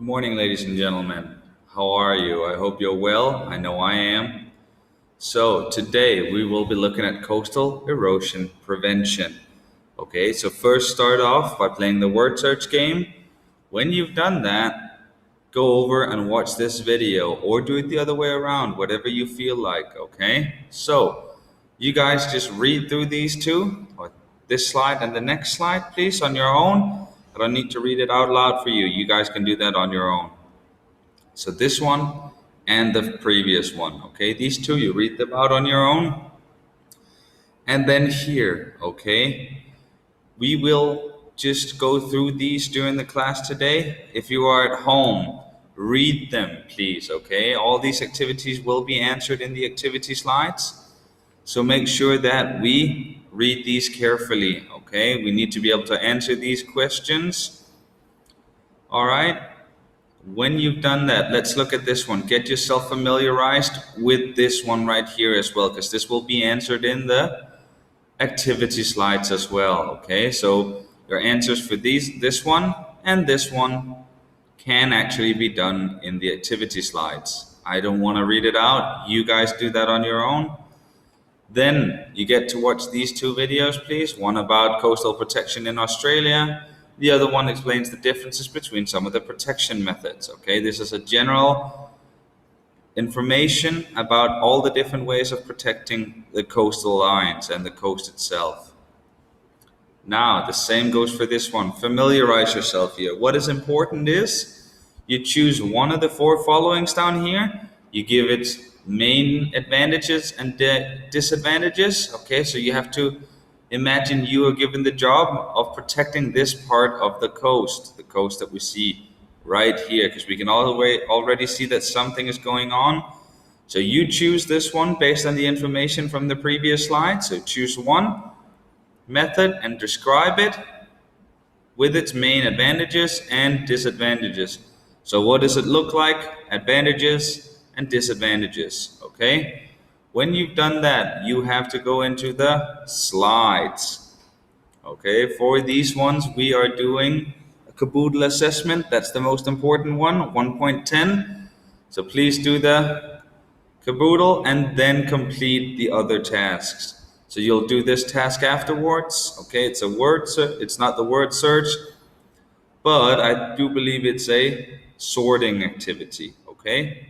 Good morning, ladies and gentlemen. How are you? I hope you're well. I know I am. So, today we will be looking at coastal erosion prevention. Okay, so first start off by playing the word search game. When you've done that, go over and watch this video or do it the other way around, whatever you feel like. Okay, so you guys just read through these two, or this slide and the next slide, please, on your own. I don't need to read it out loud for you. You guys can do that on your own. So this one and the previous one, okay? These two, you read them out on your own. And then here, okay? We will just go through these during the class today. If you are at home, read them, please, okay? All these activities will be answered in the activity slides. So make sure that we read these carefully, okay? We need to be able to answer these questions. All right? When you've done that, let's look at this one. Get yourself familiarized with this one right here as well, because this will be answered in the activity slides as well. Okay, so your answers for this one and this one can actually be done in the activity slides. I don't want to read it out. You guys do that on your own. Then you get to watch these two videos, please. One about coastal protection in Australia. The other one explains the differences between some of the protection methods. Okay, this is a general information about all the different ways of protecting the coastal lines and the coast itself. Now, the same goes for this one. Familiarize yourself here. What is important is you choose one of the four followings down here. You give it main advantages and disadvantages. Okay, so you have to imagine you are given the job of protecting this part of the coast that we see right here, because we can already see that something is going on. So you choose this one based on the information from the previous slide. So choose one method and describe it with its main advantages and disadvantages. So what does it look like? Advantages and disadvantages. Okay. When you've done that, you have to go into the slides. Okay, for these ones, we are doing a caboodle assessment. That's the most important one, 1.10. So please do the caboodle and then complete the other tasks. So you'll do this task afterwards. Okay, it's not the word search, but I do believe it's a sorting activity. Okay.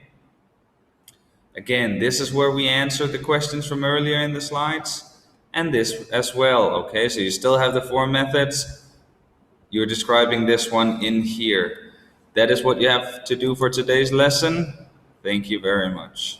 Again, this is where we answer the questions from earlier in the slides, and this as well, okay? So you still have the four methods. You're describing this one in here. That is what you have to do for today's lesson. Thank you very much.